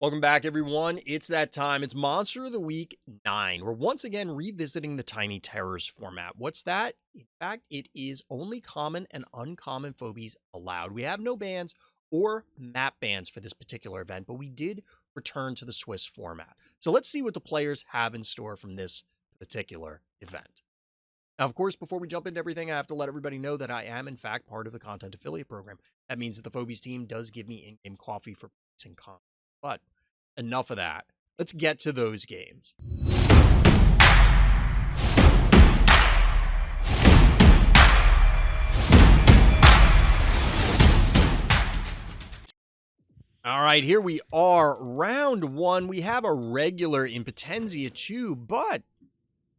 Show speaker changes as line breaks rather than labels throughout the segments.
Welcome back, everyone. It's that time. It's Monster of the Week 9. We're once again revisiting the Tiny Terrors format. What's that? In fact, it is only common and uncommon phobies allowed. We have no bans or map bans for this particular event, but we did return to the Swiss format. So let's see what the players have in store from this particular event. Now, of course, before we jump into everything, I have to let everybody know that I am, in fact, part of the content affiliate program. That means that the Phobies team does give me in-game coffee for and content. But enough of that. Let's get to those games. All right, here we are. Round 1. We have a regular in Potenza 2, but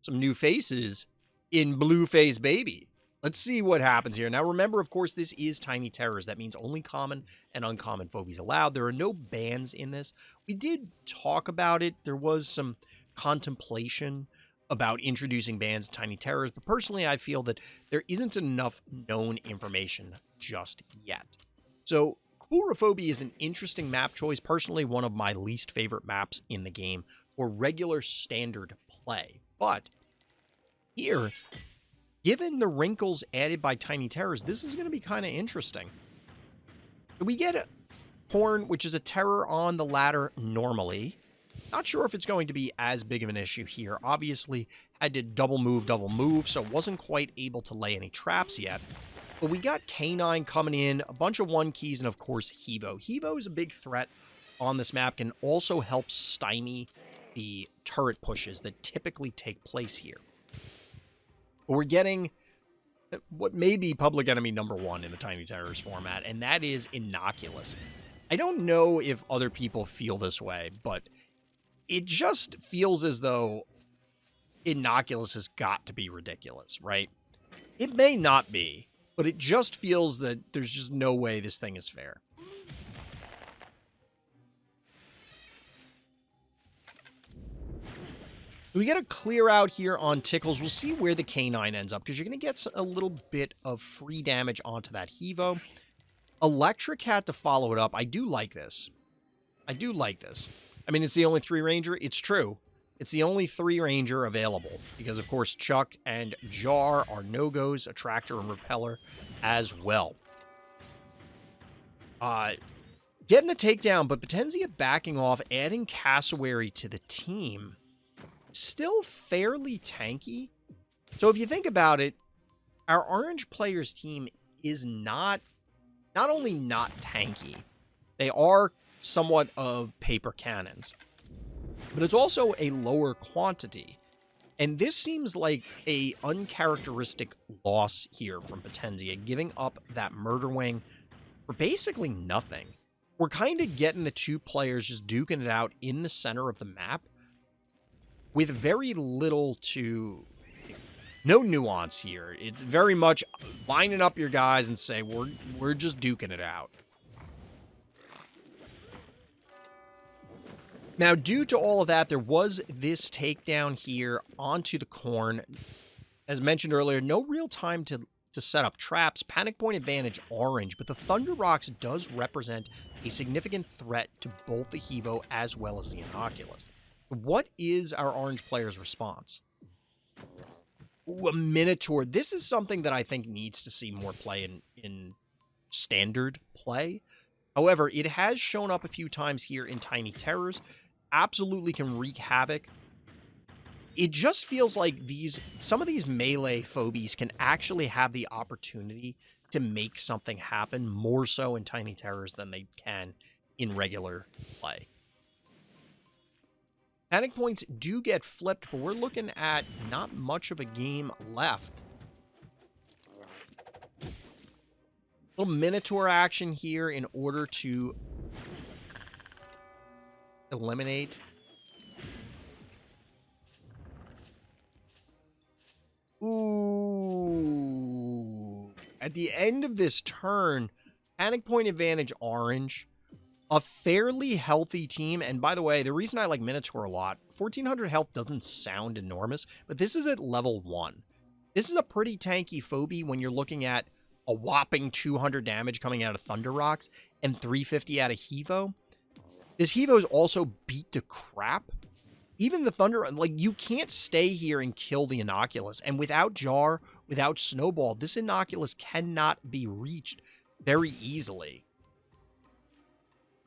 some new faces in Blueface Baby. Let's see what happens here. Now, remember, of course, this is Tiny Terrors. That means only common and uncommon phobies allowed. There are no bans in this. We did talk about it. There was some contemplation about introducing bans in Tiny Terrors, but personally, I feel that there isn't enough known information just yet. So, Coulrophobia is an interesting map choice. Personally, one of my least favorite maps in the game for regular standard play. But here, given the wrinkles added by Tiny Terrors, this is going to be kind of interesting. We get a Horn, which is a terror on the ladder normally. Not sure if it's going to be as big of an issue here. Obviously, had to double move, so wasn't quite able to lay any traps yet. But we got Canine coming in, a bunch of 1-keys, and of course, Hevo. Hevo is a big threat on this map, can also help stymie the turret pushes that typically take place here. But we're getting what may be public enemy number 1 in the Tiny Terrors format, and that is Innocuous. I don't know if other people feel this way, but it just feels as though Innocuous has got to be ridiculous, right? It may not be, but it just feels that there's just no way this thing is fair. We get a clear out here on Tickles. We'll see where the Canine ends up, because you're going to get a little bit of free damage onto that Hevo. Electric Hat to follow it up. I do like this. I mean, it's the only 3-ranger. It's true. It's the only 3-ranger available, because, of course, Chuck and Jar are no-goes, Attractor and Repeller as well. Getting the takedown, but Potenza backing off, adding Cassowary to the team. Still fairly tanky. So if you think about it, our orange players team is not only not tanky, they are somewhat of paper cannons, but it's also a lower quantity. And this seems like a uncharacteristic loss here from Potenza, giving up that Murder Wing for basically nothing. We're kind of getting the 2 players just duking it out in the center of the map, with very little to no nuance here. It's very much lining up your guys and say, we're just duking it out. Now, due to all of that, there was this takedown here onto the Corn. As mentioned earlier, no real time to set up traps. Panic point advantage orange, but the Thunder Rocks does represent a significant threat to both the Hevo as well as the Innocuous. What is our orange player's response? Ooh, a Minotaur. This is something that I think needs to see more play in standard play. However, it has shown up a few times here in Tiny Terrors. Absolutely can wreak havoc. It just feels like some of these melee phobies can actually have the opportunity to make something happen, more so in Tiny Terrors than they can in regular play. Panic points do get flipped, but we're looking at not much of a game left. Little Minotaur action here in order to eliminate. Ooh. At the end of this turn, Panic point advantage orange. A fairly healthy team, and by the way, the reason I like Minotaur a lot, 1400 health doesn't sound enormous, but this is at level 1. This is a pretty tanky phobie when you're looking at a whopping 200 damage coming out of Thunder Rocks and 350 out of Hevo. This Hevo's also beat to crap. Even the Thunder, like, you can't stay here and kill the Inoculus. And without Jar, without Snowball, this Inoculus cannot be reached very easily.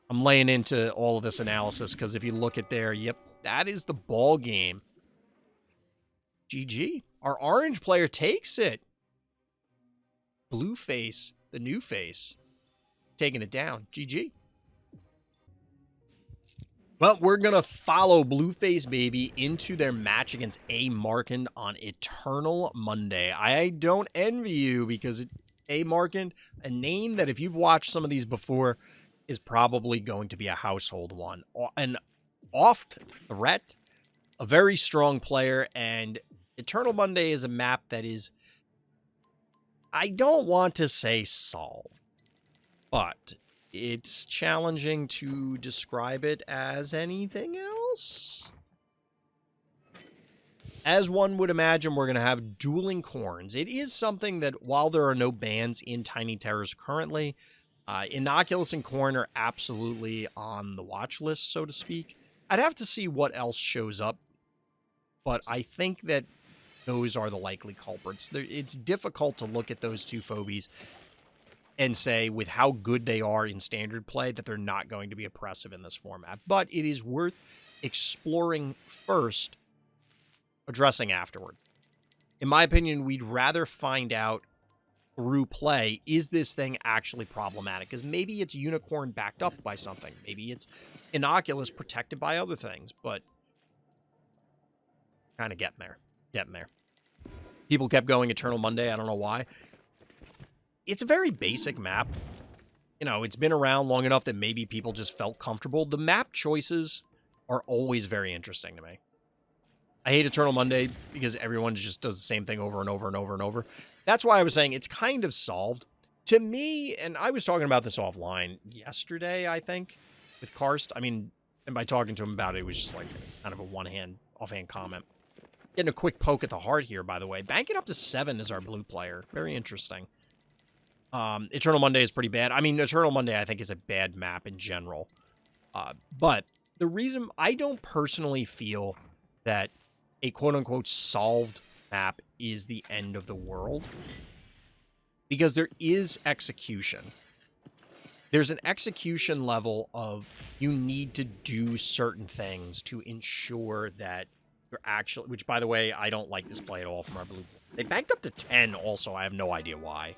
I'm laying into all of this analysis because if you look at there, yep, that is the ball game. GG. Our orange player takes it. Blue face, the new face, taking it down. GG. Well, we're going to follow Blueface Baby into their match against A. Markand on Eternal Monday. I don't envy you because A. Markand, a name that if you've watched some of these before, is probably going to be a household one. An oft threat, a very strong player, and Eternal Monday is a map that is, I don't want to say solved, but it's challenging to describe it as anything else. As one would imagine, we're going to have dueling corns. It is something that, while there are no bans in Tiny Terrors currently, Inoculus and Corn are absolutely on the watch list, so to speak. I'd have to see what else shows up, but I think that those are the likely culprits. It's difficult to look at those two phobies and say, with how good they are in standard play, that they're not going to be oppressive in this format. But it is worth exploring first, addressing afterwards. In my opinion, we'd rather find out through play, is this thing actually problematic? Because maybe it's Unicorn backed up by something. Maybe it's Inoculus protected by other things, but kind of getting there. Getting there. People kept going Eternal Monday. I don't know why. It's a very basic map. You know, it's been around long enough that maybe people just felt comfortable. The map choices are always very interesting to me. I hate Eternal Monday because everyone just does the same thing over and over and over and over. That's why I was saying it's kind of solved. To me, and I was talking about this offline yesterday, I think, with Karst. I mean, and by talking to him about it, it was just like kind of a offhand comment. Getting a quick poke at the heart here, by the way. Banking up to 7 is our blue player. Very interesting. Eternal Monday is pretty bad. I mean, Eternal Monday, I think, is a bad map in general. But the reason I don't personally feel that a quote-unquote solved map is the end of the world, because there is execution. There's an execution level of you need to do certain things to ensure that you're actually, which, by the way, I don't like this play at all from our blue. They banked up to 10 also. I have no idea why.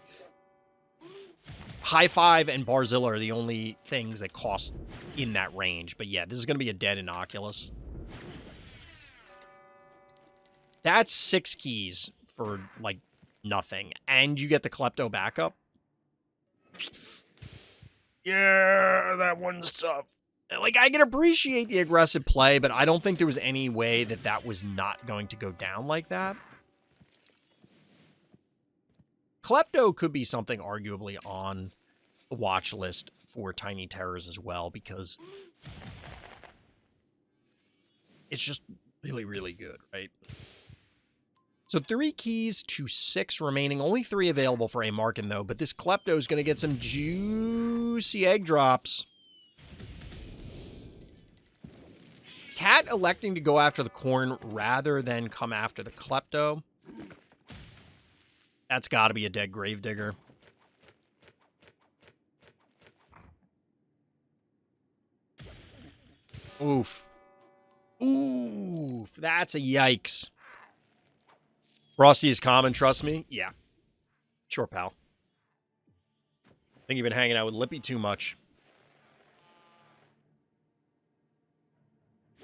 High Five and Barzilla are the only things that cost in that range. But yeah, this is going to be a dead Inoculus. That's 6 keys for, like, nothing. And you get the Klepto backup. Yeah, that one's tough. Like, I can appreciate the aggressive play, but I don't think there was any way that that was not going to go down like that. Klepto could be something arguably on the watch list for Tiny Terrors as well, because it's just really, really good, right? So 3 keys to 6 remaining. Only 3 available for A. Markand, though, but this Klepto is going to get some juicy egg drops. Cat electing to go after the Corn rather than come after the Klepto. That's got to be a dead Gravedigger. Oof. Oof. That's a yikes. Frosty is common, trust me. Yeah. Sure, pal. I think you've been hanging out with Lippy too much.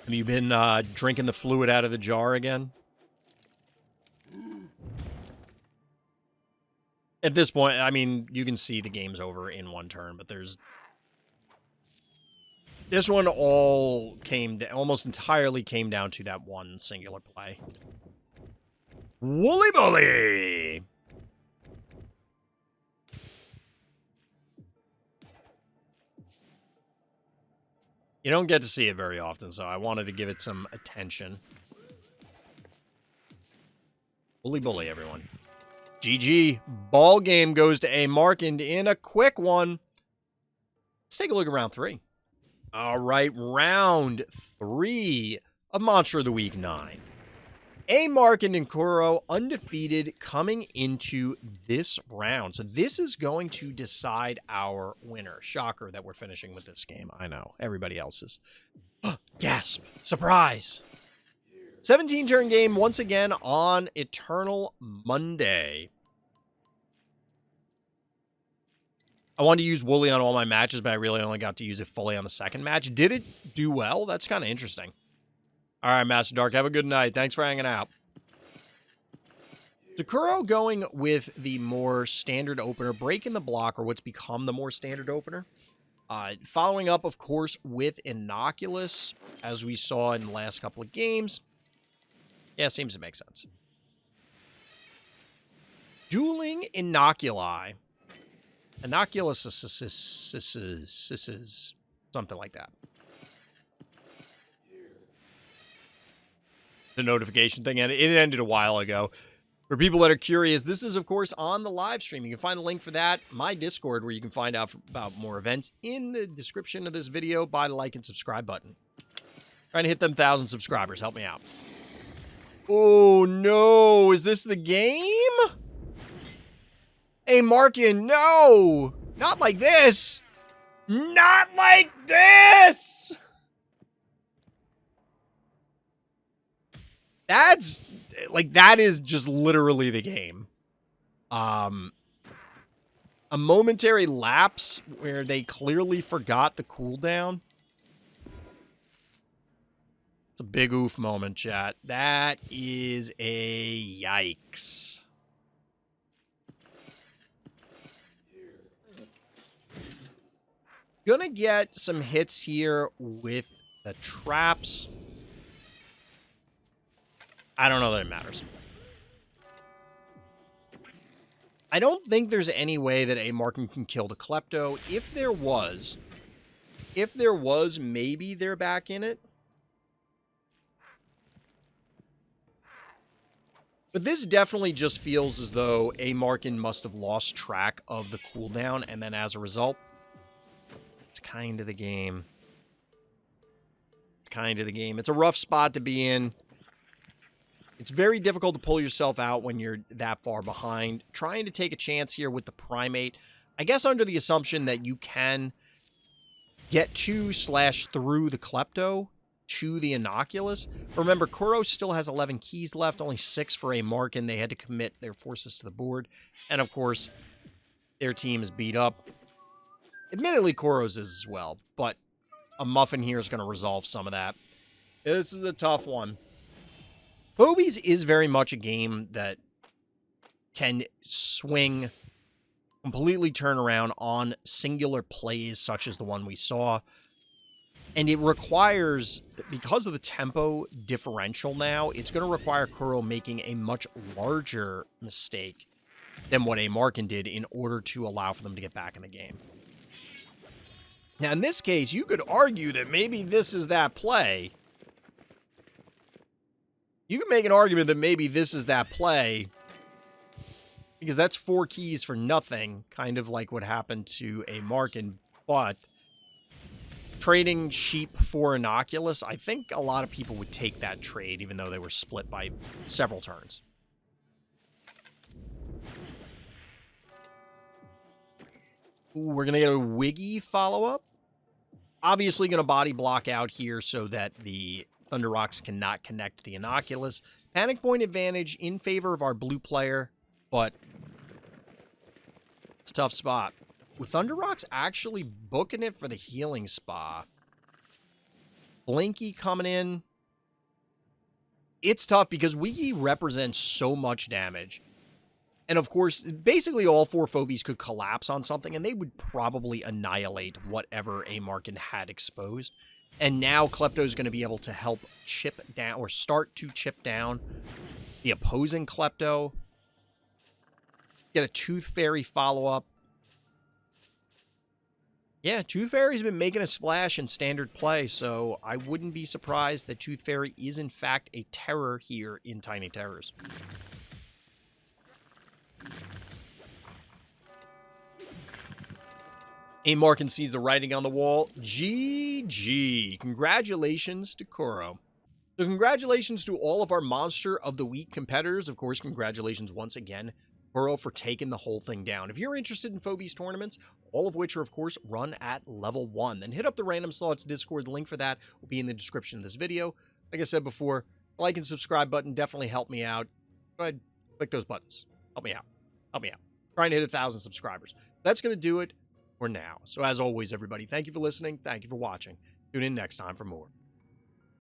Have you been drinking the fluid out of the jar again? At this point, I mean, you can see the game's over in one turn, but there's... This one almost entirely came down to that one singular play. Wooly Bully! You don't get to see it very often, so I wanted to give it some attention. Wooly Bully, everyone. GG. Ball game goes to A. Markand in a quick one. Let's take a look at round 3. All right, round 3 of Monster of the Week 9. A Mark and Ninkuro undefeated coming into this round. So this is going to decide our winner. Shocker that we're finishing with this game. I know. Everybody else is. Gasp. Surprise. 17-turn game once again on Eternal Monday. I wanted to use Wooly on all my matches, but I really only got to use it fully on the second match. Did it do well? That's kind of interesting. All right, Master Dark, have a good night. Thanks for hanging out. Ninkuro going with the more standard opener, breaking the block, or what's become the more standard opener. Following up, of course, with Innocuous, as we saw in the last couple of games. Yeah, seems to make sense. Dueling Inoculi. Innocuous, something like that. The notification thing, and it ended a while ago. For people that are curious, this is, of course, on the live stream. You can find the link for that, my Discord, where you can find out about more events, in the description of this video by the like and subscribe button. Trying to hit them 1,000 subscribers. Help me out. Oh, no. Is this the game? Hey, Markin, no! Not like this! Not like this! That's, like, that is just literally the game. A momentary lapse where they clearly forgot the cooldown. It's a big oof moment, chat. That is a yikes. Gonna get some hits here with the traps. I don't know that it matters. I don't think there's any way that A Markin can kill the Klepto. If there was, maybe they're back in it. But this definitely just feels as though A Markin must have lost track of the cooldown, and then as a result, it's kind of the game. It's kind of the game. It's a rough spot to be in. It's very difficult to pull yourself out when you're that far behind. Trying to take a chance here with the Primate. I guess under the assumption that you can get to/through the Klepto to the Innocuous. Remember, Kuro still has 11 keys left, only 6 for A Markin. They had to commit their forces to the board. And of course, their team is beat up. Admittedly, Kuro's is as well, but a Muffin here is going to resolve some of that. This is a tough one. Phobies is very much a game that can swing, completely turn around on singular plays such as the one we saw. And it requires, because of the tempo differential now, it's going to require Kuro making a much larger mistake than what A Markin did in order to allow for them to get back in the game. Now, in this case, you could argue that maybe this is that play. You can make an argument that maybe this is that play, because that's 4 keys for nothing, kind of like what happened to A Markin, but trading sheep for Innocuous, I think a lot of people would take that trade, even though they were split by several turns. Ooh, we're going to get a Wiggy follow-up. Obviously going to body block out here so that the Thunder Rocks cannot connect to the Innocuous. Panic point advantage in favor of our blue player, but it's a tough spot. With Thunder Rocks actually booking it for the healing spa. Blinky coming in. It's tough because Wiggy represents so much damage. And of course, basically all 4 Phobies could collapse on something, and they would probably annihilate whatever A Markin had exposed. And now Klepto's going to be able to help chip down, or start to chip down, the opposing Klepto. Get a Tooth Fairy follow-up. Yeah, Tooth Fairy's been making a splash in standard play, so I wouldn't be surprised that Tooth Fairy is in fact a terror here in Tiny Terrors. Markin sees the writing on the wall. GG. Congratulations to Kuro. So congratulations to all of our Monster of the Week competitors. Of course, congratulations once again, Kuro, for taking the whole thing down. If you're interested in Phobies tournaments, all of which are, of course, run at level 1, then hit up the Random Slots Discord. The link for that will be in the description of this video. Like I said before, the like and subscribe button definitely help me out. Go ahead, click those buttons. Help me out. Help me out. Trying to hit 1,000 subscribers. That's going to do it for now. So as always, everybody, thank you for listening. Thank you for watching. Tune in next time for more.